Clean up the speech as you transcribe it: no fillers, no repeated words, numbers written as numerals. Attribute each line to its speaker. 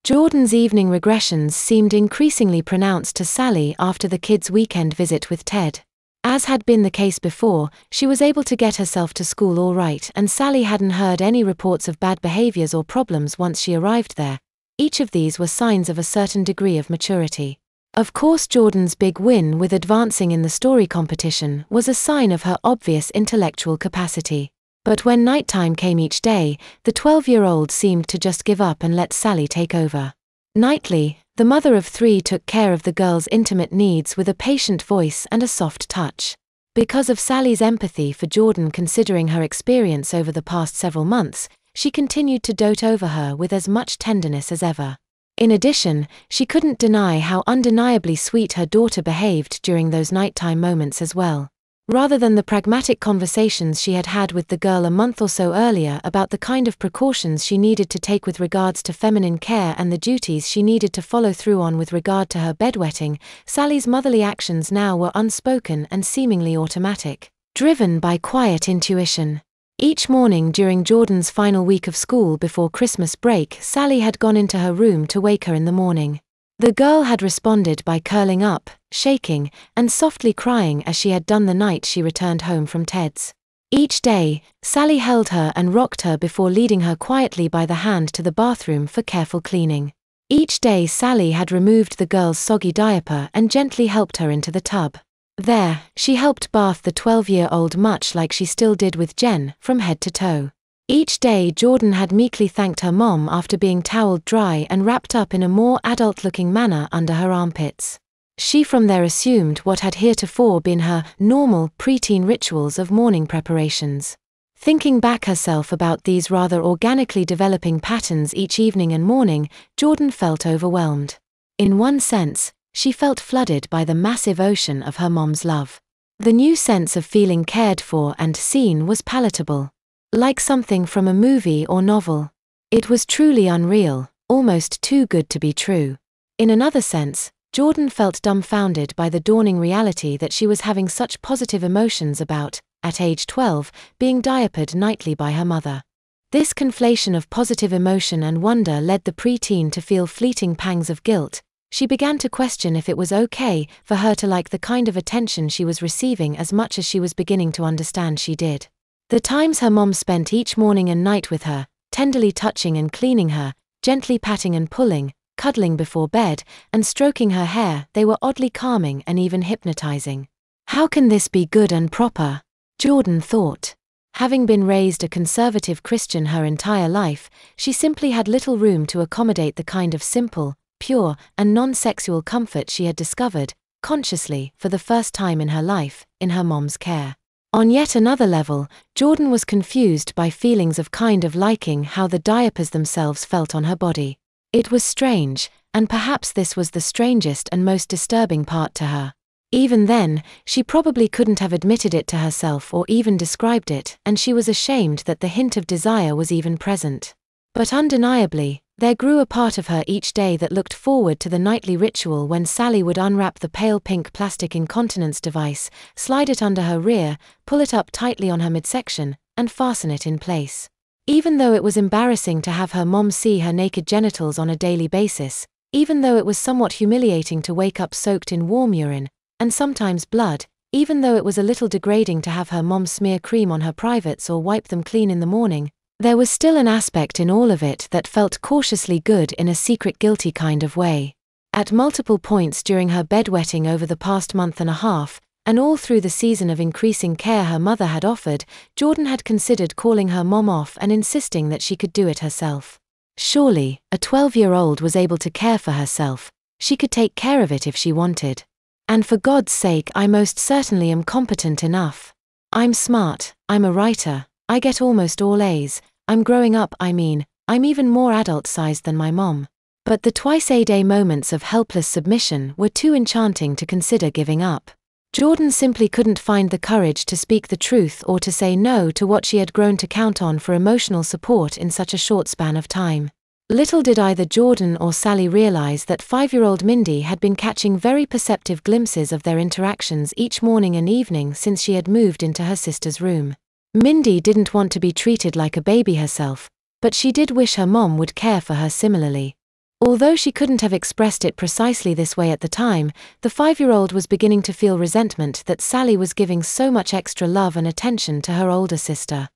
Speaker 1: Jordan's evening regressions seemed increasingly pronounced to Sally after the kids' weekend visit with Ted. As had been the case before, she was able to get herself to school all right, and Sally hadn't heard any reports of bad behaviors or problems once she arrived there. Each of these were signs of a certain degree of maturity. Of course, Jordan's big win with advancing in the story competition was a sign of her obvious intellectual capacity. But when nighttime came each day, the 12-year-old seemed to just give up and let Sally take over. Nightly, the mother of 3 took care of the girl's intimate needs with a patient voice and a soft touch. Because of Sally's empathy for Jordan considering her experience over the past several months, she continued to dote over her with as much tenderness as ever. In addition, she couldn't deny how undeniably sweet her daughter behaved during those nighttime moments as well. Rather than the pragmatic conversations she had had with the girl a month or so earlier about the kind of precautions she needed to take with regards to feminine care and the duties she needed to follow through on with regard to her bedwetting, Sally's motherly actions now were unspoken and seemingly automatic, driven by quiet intuition. Each morning during Jordan's final week of school before Christmas break, Sally had gone into her room to wake her in the morning. The girl had responded by curling up, shaking, and softly crying as she had done the night she returned home from Ted's. Each day, Sally held her and rocked her before leading her quietly by the hand to the bathroom for careful cleaning. Each day Sally had removed the girl's soggy diaper and gently helped her into the tub. There, she helped bath the 12-year-old much like she still did with Jen, from head to toe. Each day Jordan had meekly thanked her mom after being toweled dry and wrapped up in a more adult-looking manner under her armpits. She from there assumed what had heretofore been her normal preteen rituals of morning preparations. Thinking back herself about these rather organically developing patterns each evening and morning, Jordan felt overwhelmed. In one sense, she felt flooded by the massive ocean of her mom's love. The new sense of feeling cared for and seen was palatable. Like something from a movie or novel. It was truly unreal, almost too good to be true. In another sense, Jordan felt dumbfounded by the dawning reality that she was having such positive emotions about, at age 12, being diapered nightly by her mother. This conflation of positive emotion and wonder led the preteen to feel fleeting pangs of guilt. She began to question if it was okay for her to like the kind of attention she was receiving as much as she was beginning to understand she did. The times her mom spent each morning and night with her, tenderly touching and cleaning her, gently patting and pulling, cuddling before bed, and stroking her hair, they were oddly calming and even hypnotizing. How can this be good and proper? Jordan thought. Having been raised a conservative Christian her entire life, she simply had little room to accommodate the kind of simple, pure, and non-sexual comfort she had discovered, consciously, for the first time in her life, in her mom's care. On yet another level, Jordan was confused by feelings of kind of liking how the diapers themselves felt on her body. It was strange, and perhaps this was the strangest and most disturbing part to her. Even then, she probably couldn't have admitted it to herself or even described it, and she was ashamed that the hint of desire was even present. But undeniably, there grew a part of her each day that looked forward to the nightly ritual when Sally would unwrap the pale pink plastic incontinence device, slide it under her rear, pull it up tightly on her midsection, and fasten it in place. Even though it was embarrassing to have her mom see her naked genitals on a daily basis, even though it was somewhat humiliating to wake up soaked in warm urine, and sometimes blood, even though it was a little degrading to have her mom smear cream on her privates or wipe them clean in the morning, there was still an aspect in all of it that felt cautiously good in a secret guilty kind of way. At multiple points during her bedwetting over the past month and a half, and all through the season of increasing care her mother had offered, Jordan had considered calling her mom off and insisting that she could do it herself. Surely, a 12-year-old was able to care for herself. She could take care of it if she wanted. And for God's sake, I most certainly am competent enough. I'm smart, I'm a writer, I get almost all A's, I'm growing up, I'm even more adult-sized than my mom. But the twice-a-day moments of helpless submission were too enchanting to consider giving up. Jordan simply couldn't find the courage to speak the truth or to say no to what she had grown to count on for emotional support in such a short span of time. Little did either Jordan or Sally realize that 5-year-old Mindy had been catching very perceptive glimpses of their interactions each morning and evening since she had moved into her sister's room. Mindy didn't want to be treated like a baby herself, but she did wish her mom would care for her similarly. Although she couldn't have expressed it precisely this way at the time, the 5-year-old was beginning to feel resentment that Sally was giving so much extra love and attention to her older sister.